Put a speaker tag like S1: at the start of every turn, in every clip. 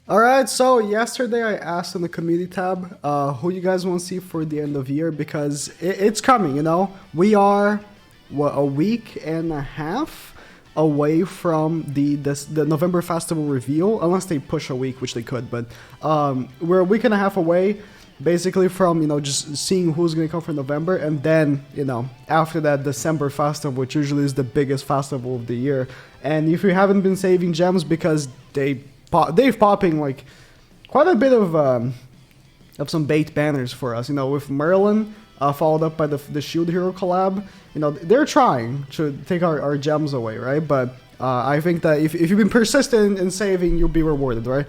S1: All right, so yesterday I asked in the community tab who you guys want to see for the end of year because it's coming, you know? We are, what, a week and a half away from the November Festival reveal, unless they push a week, which they could, but we're a week and a half away basically from, just seeing who's going to come for November, and then, after that, December Festival, which usually is the biggest festival of the year. And if you haven't been saving gems because they've popping like quite a bit of some bait banners for us, with Merlin, followed up by the Shield Hero collab. They're trying to take our gems away, right? But I think that if you've been persistent in saving, you'll be rewarded, right?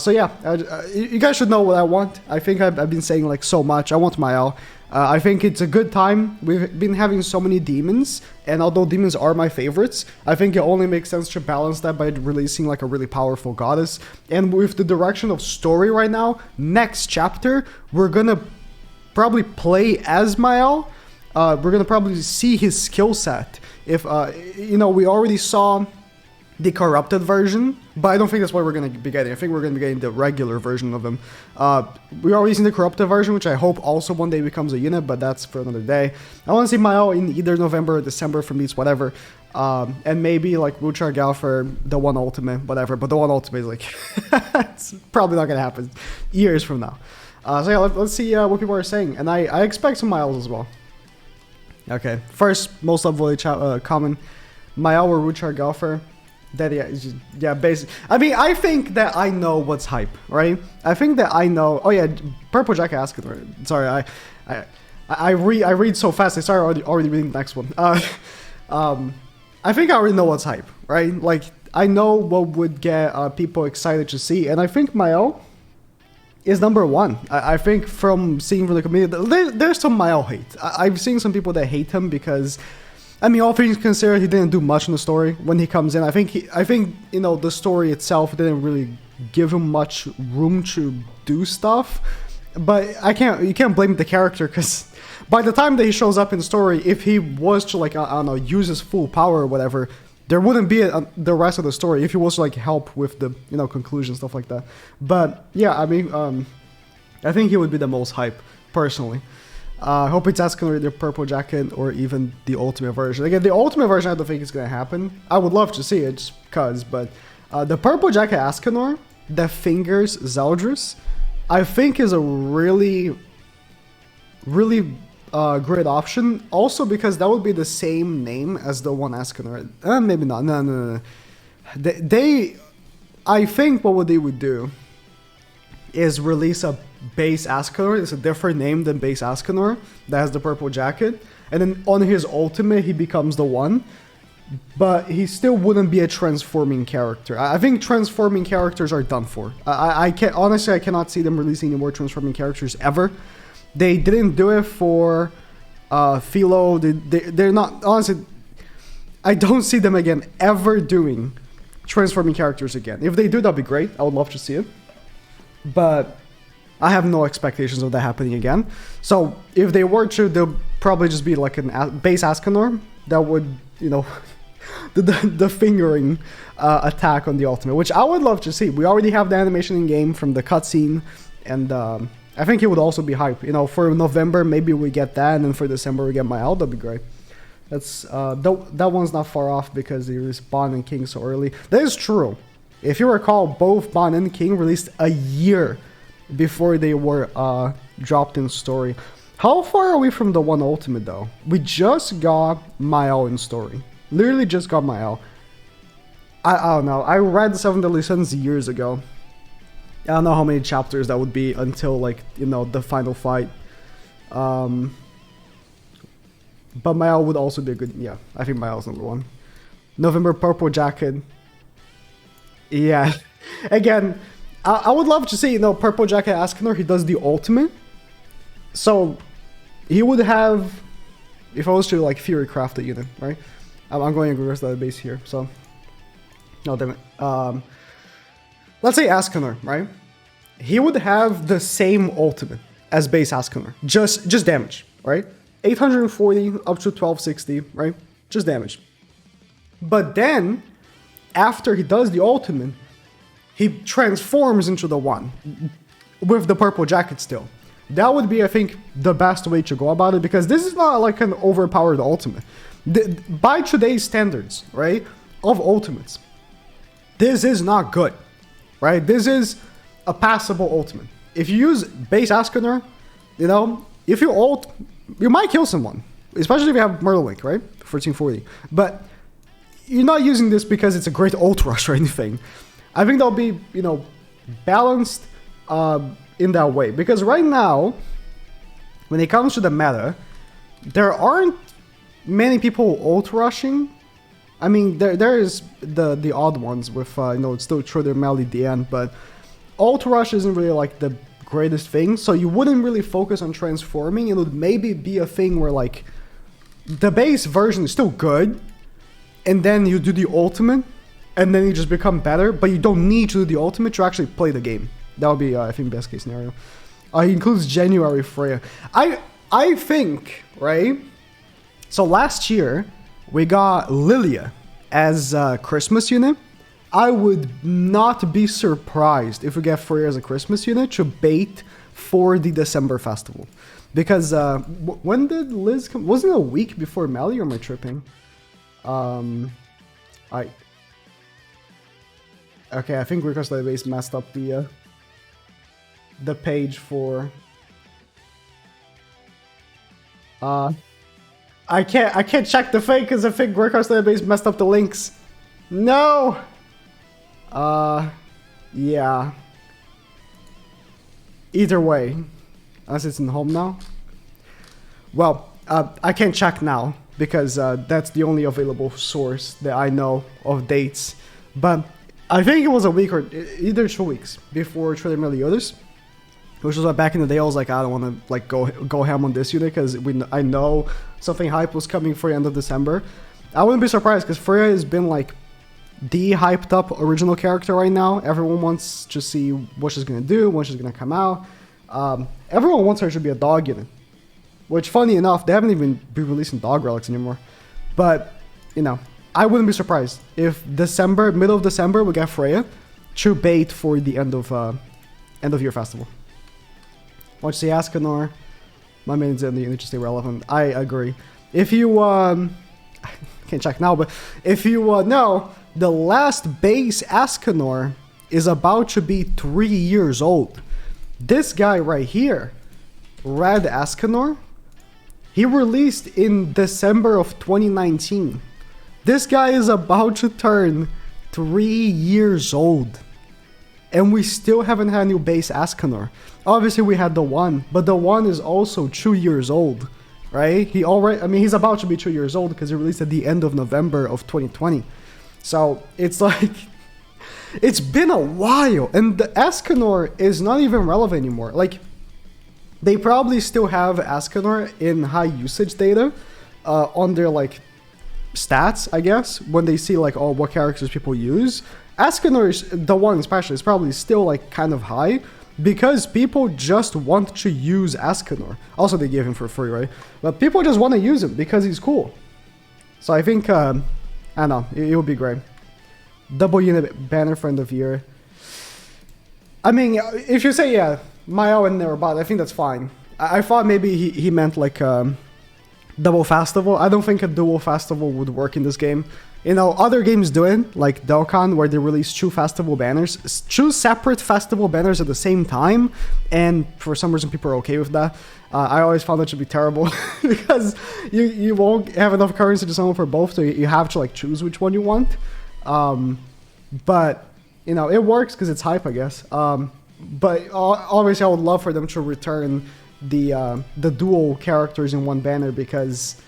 S1: So yeah, you guys should know what I want. I think I've been saying like so much. I want Mael. I think it's a good time. We've been having so many demons, and although demons are my favorites, I think it only makes sense to balance that by releasing like a really powerful goddess. And with the direction of story right now, next chapter, we're gonna probably play as Mael. We're gonna probably see his skill set. If we already saw the corrupted version, but I don't think that's what we're going to be getting. I think we're going to be getting the regular version of him. We already seen the corrupted version, which I hope also one day becomes a unit, but that's for another day. I want to see Mael in either November or December from these, whatever. And maybe like Ruchar Gal for the one ultimate, whatever. But the one ultimate is like, it's probably not going to happen years from now. So yeah, let's see what people are saying. And I expect some Maels as well. Okay, first, most lovely common. Mael or Ruchar Galfer. That yeah, basically. I mean, I think that I know what's hype, right? I think that I know. Oh yeah, Purple Jack Escanor. Sorry, I read so fast. I started already reading the next one. I think I already know what's hype, right? Like I know what would get people excited to see, and I think Mael is number one. I think from seeing from the community, there's some Mael hate. I've seen some people that hate him because, I mean, all things considered, he didn't do much in the story when he comes in. I think the story itself didn't really give him much room to do stuff. But you can't blame the character because by the time that he shows up in the story, if he was to like I don't know, use his full power or whatever, there wouldn't be the rest of the story if he was to like help with the conclusion, stuff like that. But yeah, I mean, I think he would be the most hype personally. I hope it's Escanor, the Purple Jacket, or even the Ultimate version. Again, the Ultimate version I don't think is going to happen. I would love to see it, just because, but the Purple Jacket Escanor that fingers Zeldris, I think is a really, really great option. Also because that would be the same name as the one Escanor. Maybe not. No. I think what they would do is release a base Escanor. It's a different name than base Escanor that has the purple jacket, and then on his ultimate he becomes the one, but he still wouldn't be a transforming character. I think transforming characters are done for. I cannot see them releasing any more transforming characters ever. They didn't do it for Philo. They're not, honestly, I don't see them again ever doing transforming characters again. If they do, that'd be great. I would love to see it, but I have no expectations of that happening again. So if they were to, they'll probably just be like a base Escanor that would, the fingering attack on the ultimate, which I would love to see. We already have the animation in game from the cutscene, and I think it would also be hype. For November maybe we get that, and then for December we get Mael. That'd be great. That's that one's not far off because they released Bond and King so early. That is true. If you recall, both Bond and King released a year before they were dropped in story. How far are we from the one ultimate though? We just got Mael in story. Literally just got Mael. I don't know. I read the 7 Deadly Sins years ago. I don't know how many chapters that would be until like, the final fight. But Mael would also be a good, yeah, I think Mael's number one. November Purple Jacket. Yeah. Again, I would love to see, Purple Jacket Escanor, he does the ultimate. So, he would have, if I was to, like, Fury craft a unit, right? I'm going to reverse that base here, so. No, damn it. Let's say Escanor, right? He would have the same ultimate as base Escanor. Just damage, right? 840 up to 1260, right? Just damage. But then, after he does the ultimate, he transforms into the one with the purple jacket still. That would be, I think, the best way to go about it, because this is not like an overpowered ultimate. By today's standards, right, of ultimates, this is not good, right? This is a passable ultimate. If you use base Escanor, you know, if you ult, you might kill someone, especially if you have Myrtle Link, right? 1440. But you're not using this because it's a great ult rush or anything. I think that'll be, you know, balanced in that way. Because right now, when it comes to the meta, there aren't many people ult rushing. I mean, there is the odd ones with, you know, it's still Trigger Melly at the end, but ult rush isn't really like the greatest thing, so you wouldn't really focus on transforming. It would maybe be a thing where like the base version is still good, and then you do the ultimate, and then you just become better, but you don't need to do the ultimate to actually play the game. That would be, I think, best case scenario. He includes January Freya. I think, right? So last year, we got Lilia as a Christmas unit. I would not be surprised if we get Freya as a Christmas unit to bait for the December festival. Because when did Liz come? Wasn't it a week before Melly, or am I tripping? Okay, I think Request Database messed up the page for... I can't check the fake because I think Request Database messed up the links. No! Yeah. Either way, unless it's in home now. Well, I can't check now because that's the only available source that I know of dates. But I think it was a week or either 2 weeks before Trader Meliodas, which was back in the day. I was like, I don't want to like go ham on this unit because I know something hype was coming for the end of December. I wouldn't be surprised because Freya has been like the hyped up original character right now. Everyone wants to see what she's gonna do, when she's gonna come out. Everyone wants her to be a dog unit, which, funny enough, they haven't even been releasing dog relics anymore. But you know, I wouldn't be surprised if middle of December, we get Freya to bait for the end of year festival. Want to see Escanor? My mains in the unit to stay relevant. I agree. If you I can't check now, but if you know, the last base Escanor is about to be 3 years old. This guy right here, Red Escanor, he released in December of 2019. This guy is about to turn 3 years old. And we still haven't had a new base Escanor. Obviously we had the one, but the one is also 2 years old, right? He's about to be 2 years old because he released at the end of November of 2020. So it's like, it's been a while, and the Escanor is not even relevant anymore. Like, they probably still have Escanor in high usage data on their like stats, I guess, when they see like, oh, what characters people use. Escanor is the one especially is probably still like kind of high because people just want to use Escanor. Also, they gave him for free, right? But people just want to use him because he's cool. So I think, I don't know, it would be great. Double unit banner for end of year. I mean, if you say, yeah, Mael and Nerobot, I think that's fine. I thought maybe he meant like double festival. I don't think a dual festival would work in this game. You know, other games do it, like Delcon, where they release 2 festival banners, 2 separate festival banners at the same time, and for some reason people are okay with that. I always found that to be terrible because you won't have enough currency to summon for both, so you have to like choose which one you want. But you know, it works because it's hype, I guess. But obviously, I would love for them to return the dual characters in one banner because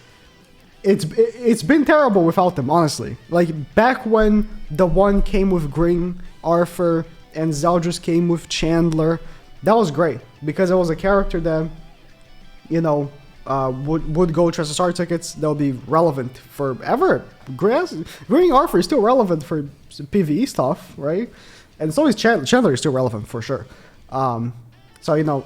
S1: it's been terrible without them, honestly. Like, back when the one came with Green, Arthur, and Zeldris came with Chandler, that was great, because it was a character that, you know, would go to SSR tickets, that would be relevant forever. Green Arthur is still relevant for PvE stuff, right? And so is Chandler is still relevant, for sure. So, you know,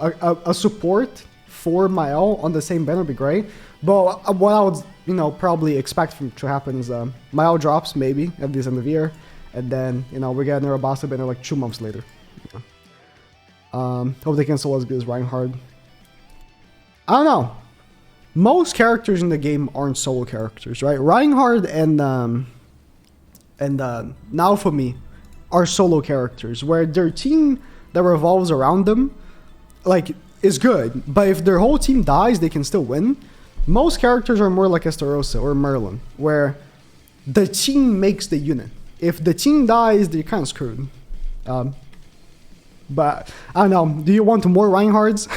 S1: a support for Mael on the same banner would be great. But what I would, you know, probably expect to happen is Mael drops maybe at the end of the year, and then we get another boss banner like 2 months later. Hope they can still as good as Reinhardt. I don't know. Most characters in the game aren't solo characters, right? Reinhardt and Naofumi are solo characters, where their team that revolves around them, like, is good. But if their whole team dies, they can still win. Most characters are more like Estarossa or Merlin, where the team makes the unit. If the team dies, they're kind of screwed. But I don't know. Do you want more Reinhardts?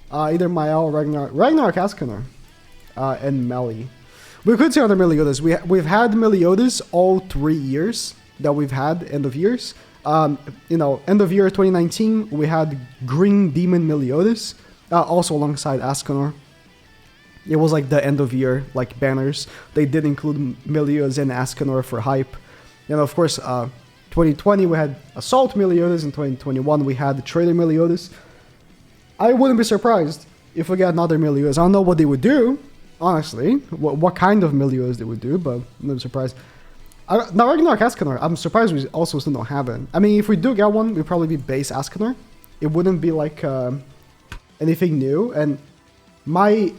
S1: Either Mael or Ragnarok Escanor, and Meli. We could say other Meliodas. We've had Meliodas all 3 years that we've had end of years. End of year 2019, we had Green Demon Meliodas, also alongside Escanor. It was like the end of year like banners. They did include Meliodas and Escanor for hype. And of course, 2020 we had Assault Meliodas. In 2021 we had the Trader Meliodas. I wouldn't be surprised if we get another Meliodas. I don't know what they would do, honestly. What kind of Meliodas they would do, but I'm not surprised. Now, Ragnarok Escanor, I'm surprised we also still don't have it. I mean, if we do get one, it'd probably be base Escanor. It wouldn't be like anything new. And my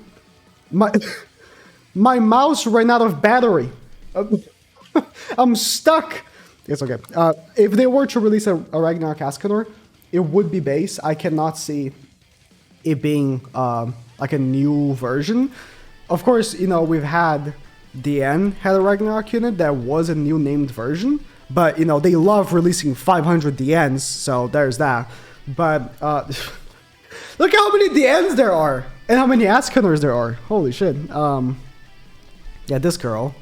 S1: mouse ran out of battery. I'm stuck. It's okay. If they were to release a Ragnarok Escanor, it would be base. I cannot see it being like a new version. Of course, we've had DN had a Ragnarok unit that was a new named version, but they love releasing 500 DNs, so there's that. But look how many DNs there are and how many Escanors there are. Holy shit. Yeah, this girl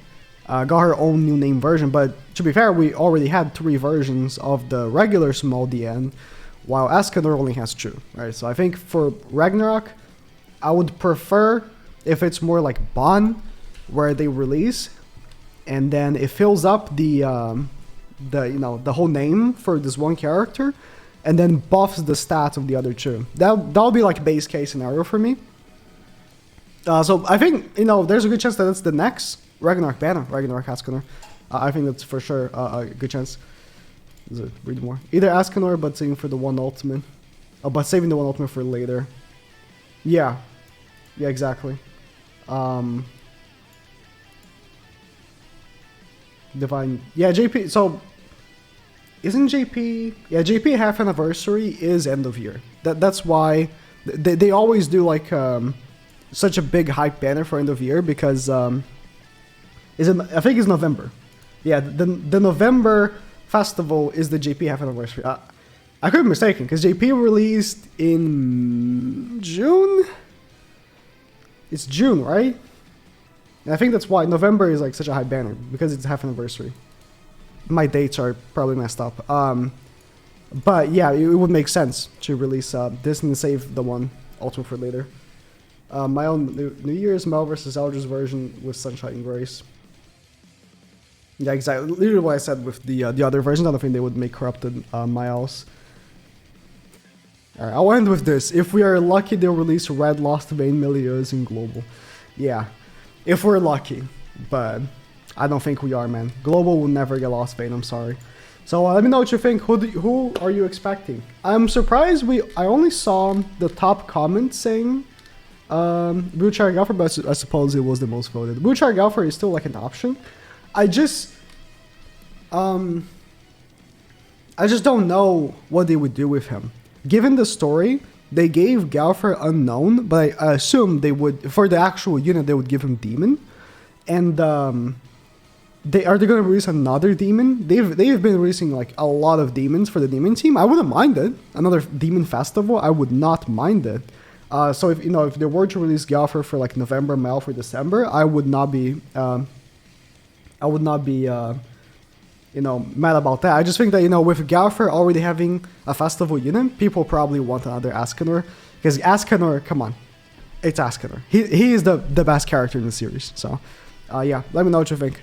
S1: got her own new name version, but to be fair, we already had 3 versions of the regular small DN, while Escanor only has 2, right? So I think for Ragnarok, I would prefer if it's more like Bon, where they release, and then it fills up the whole name for this one character, and then buffs the stats of the other 2. That'll be like base case scenario for me. So I think there's a good chance that it's the next Ragnarok banner, Ragnarok Escanor. I think that's for sure a good chance. Read more. Either Escanor, but saving for the one ultimate. But saving the one ultimate for later. Yeah. Yeah, exactly. Divine. Yeah, JP. So, isn't JP... Yeah, JP half anniversary is end of year. That's why they always do like such a big hype banner for end of year, because I think it's November. Yeah, the November festival is the JP half anniversary. I could be mistaken, because JP released in June? It's June, right? And I think that's why November is like such a high banner, because it's half anniversary. My dates are probably messed up. But yeah, it would make sense to release this and save the one ultimate for later. My own New Year's Mel versus Eldritch version with Sunshine and Grace. Yeah, exactly. Literally what I said with the other versions. I don't think they would make corrupted Miles. Alright, I'll end with this. If we are lucky, they'll release Red Lost Vein Meliodas in Global. Yeah, if we're lucky. But I don't think we are, man. Global will never get Lost Vein, I'm sorry. So let me know what you think. Who are you expecting? I'm surprised I only saw the top comment saying Butchar Galfer, but I suppose it was the most voted. Butchar Galfer is still like an option. I just don't know what they would do with him. Given the story, they gave Galfer Unknown, but I assume they would, for the actual unit, they would give him Demon. And are they going to release another Demon? They've been releasing like a lot of Demons for the Demon team. I wouldn't mind it. Another Demon Festival, I would not mind it. So if they were to release Galfer for like November, Mel for December, I would not be mad about that. I just think that, with Galfer already having a festival unit, people probably want another Escanor. Because Escanor, come on. It's Escanor. He is the best character in the series. So, yeah, let me know what you think.